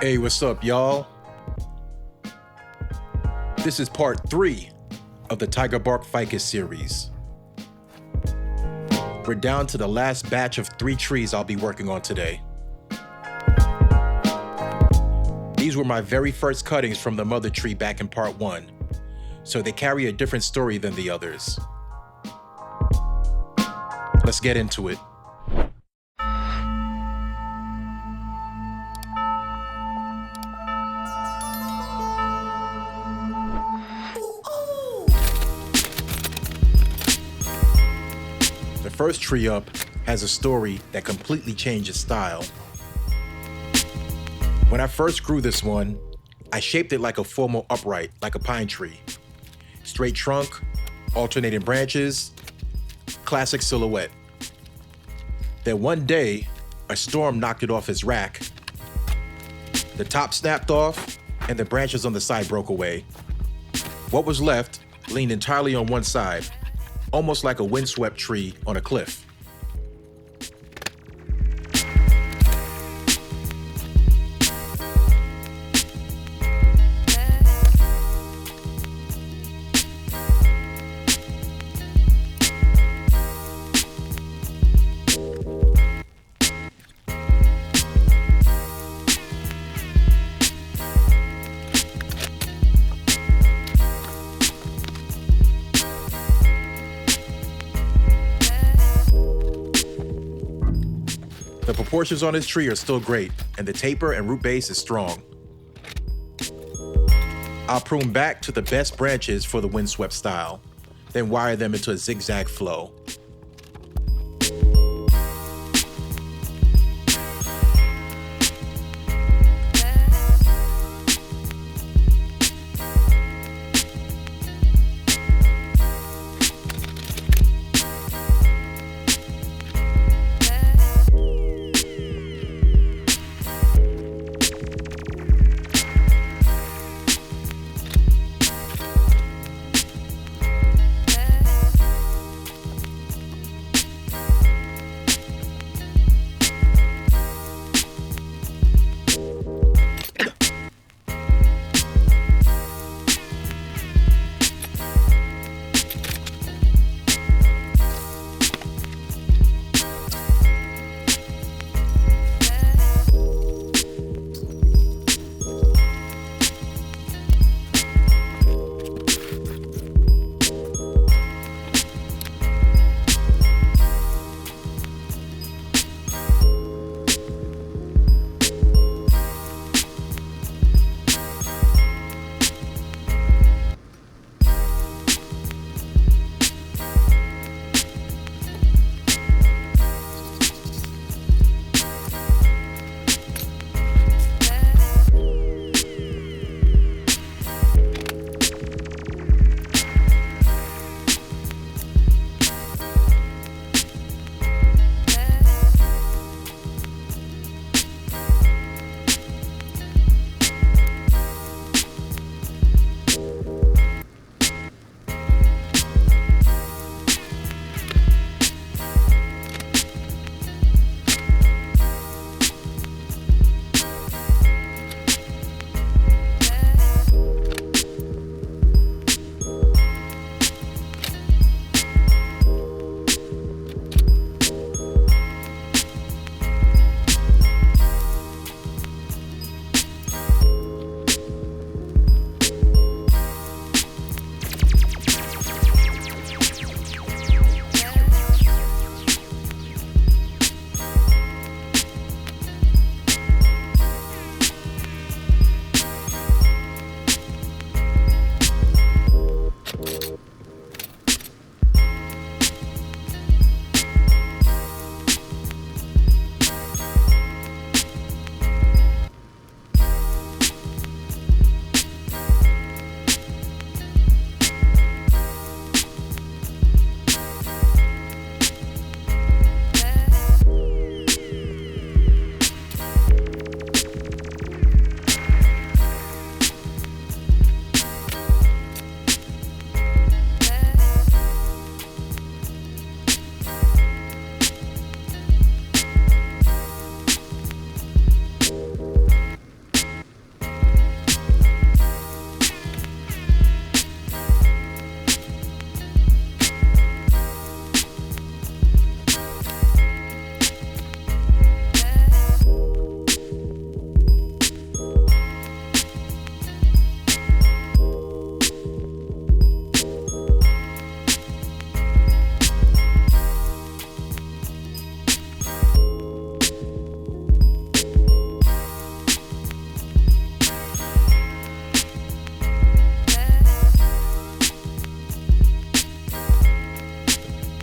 Hey, what's up, y'all? This is part 3 of the Tiger Bark Ficus series. We're down to the last batch of 3 trees I'll be working on today. These were my very first cuttings from the mother tree back in part 1, so they carry a different story than the others. Let's get into it. The first tree up has a story that completely changed its style. When I first grew this one, I shaped it like a formal upright, like a pine tree. Straight trunk, alternating branches, classic silhouette. Then one day, a storm knocked it off its rack. The top snapped off, and the branches on the side broke away. What was left leaned entirely on one side, almost like a windswept tree on a cliff. The proportions on this tree are still great, and the taper and root base is strong. I'll prune back to the best branches for the windswept style, then wire them into a zigzag flow.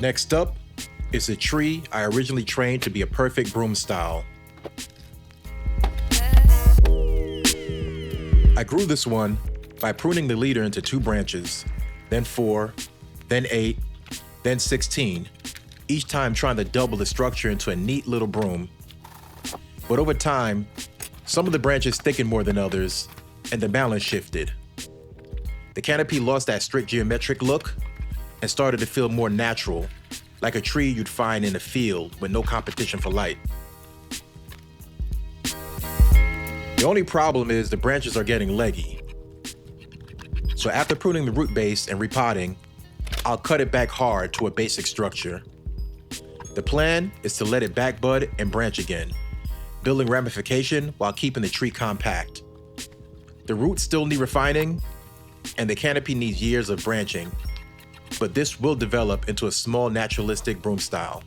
Next up is a tree I originally trained to be a perfect broom style. I grew this one by pruning the leader into 2 branches, then 4, then 8, then 16, each time trying to double the structure into a neat little broom. But over time, some of the branches thickened more than others, and the balance shifted. The canopy lost that strict geometric look and started to feel more natural, like a tree you'd find in a field with no competition for light. The only problem is the branches are getting leggy. So after pruning the root base and repotting, I'll cut it back hard to a basic structure. The plan is to let it back bud and branch again, building ramification while keeping the tree compact. The roots still need refining, and the canopy needs years of branching, but this will develop into a small naturalistic broom style.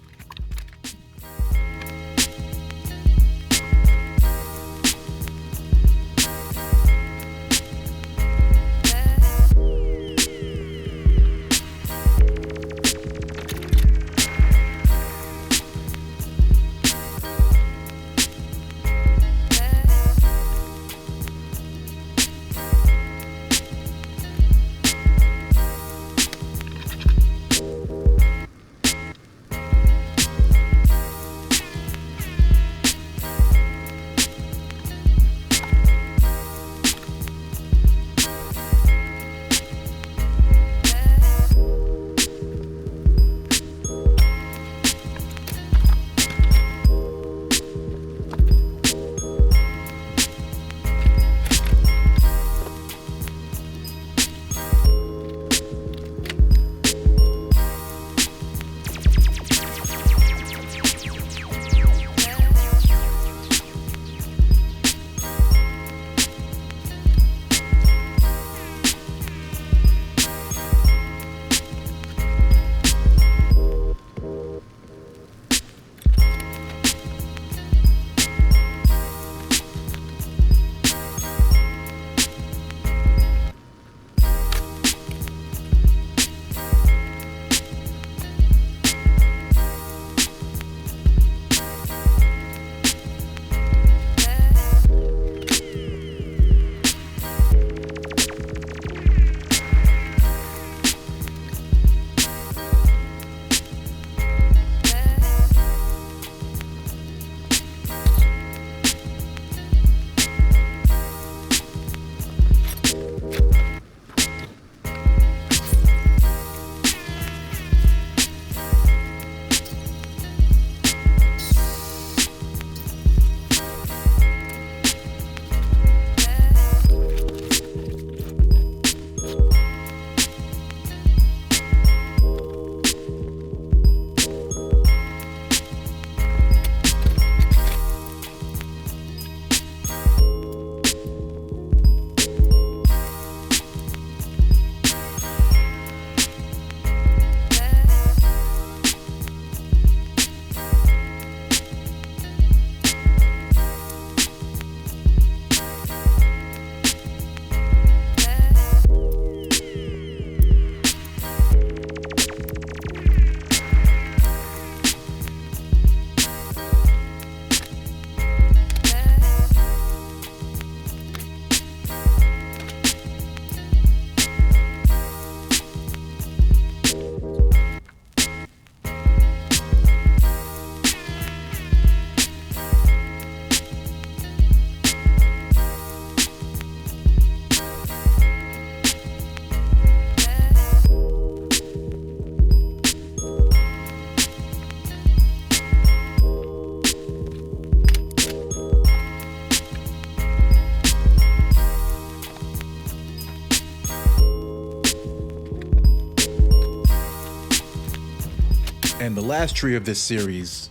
And the last tree of this series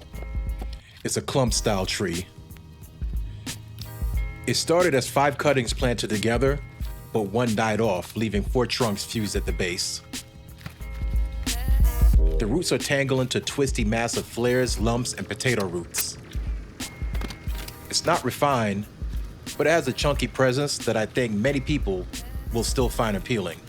is a clump style tree. It started as 5 cuttings planted together, but one died off, leaving 4 trunks fused at the base. The roots are tangled into a twisty mass of flares, lumps, and potato roots. It's not refined, but it has a chunky presence that I think many people will still find appealing.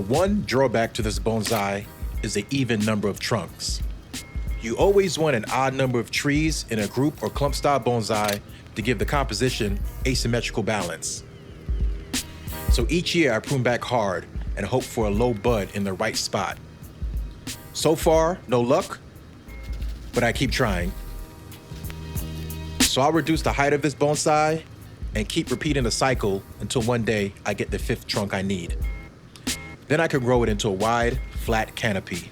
one drawback to this bonsai is the even number of trunks. You always want an odd number of trees in a group or clump style bonsai to give the composition asymmetrical balance. So each year I prune back hard and hope for a low bud in the right spot. So far, no luck, but I keep trying. So I'll reduce the height of this bonsai and keep repeating the cycle until one day I get the 5th trunk I need. Then I can grow it into a wide, flat canopy.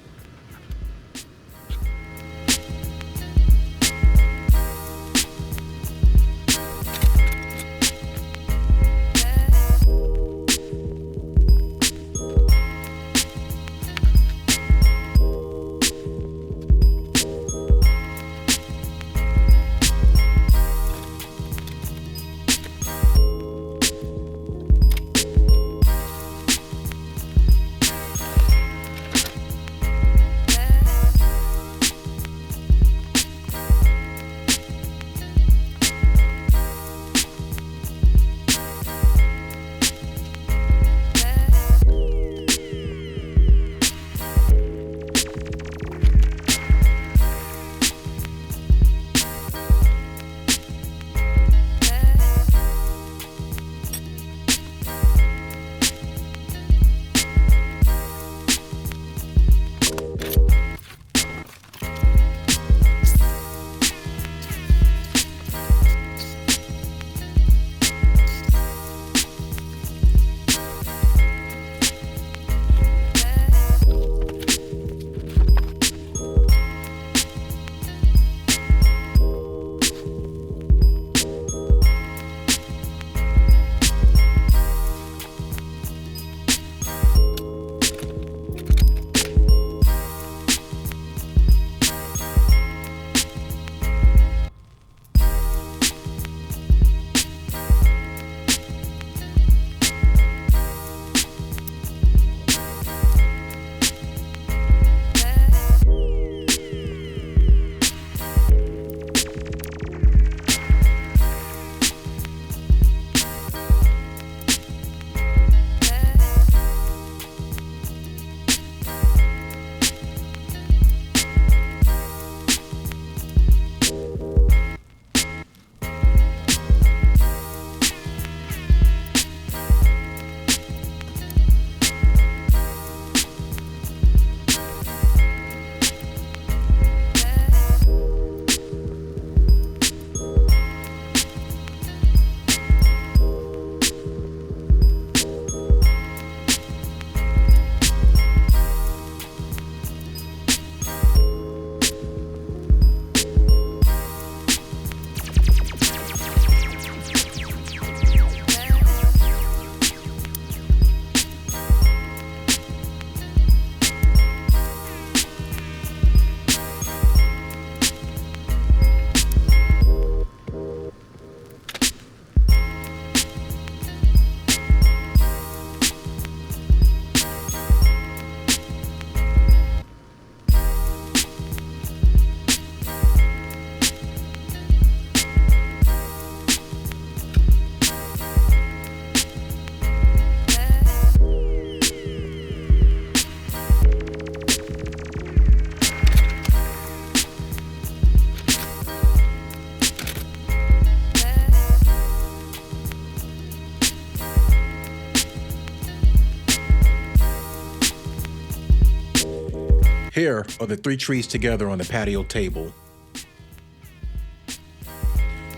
Here are the 3 trees together on the patio table.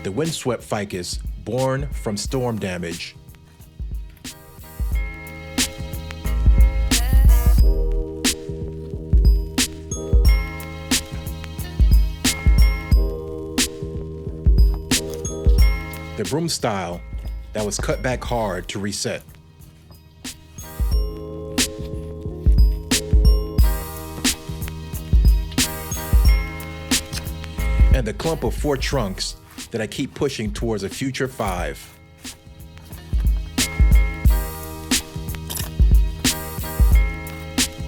The windswept ficus, born from storm damage. The broom style that was cut back hard to reset. And the clump of 4 trunks that I keep pushing towards a future 5.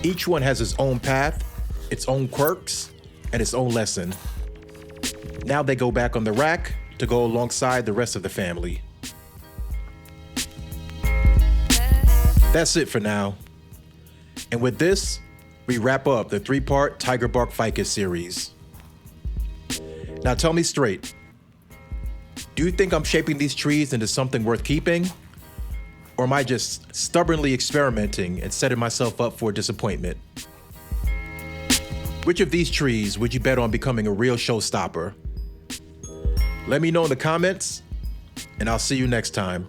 Each one has its own path, its own quirks, and its own lesson. Now they go back on the rack to go alongside the rest of the family. That's it for now. And with this, we wrap up the 3-part Tiger Bark Ficus series. Now tell me straight, do you think I'm shaping these trees into something worth keeping? Or am I just stubbornly experimenting and setting myself up for disappointment? Which of these trees would you bet on becoming a real showstopper? Let me know in the comments, and I'll see you next time.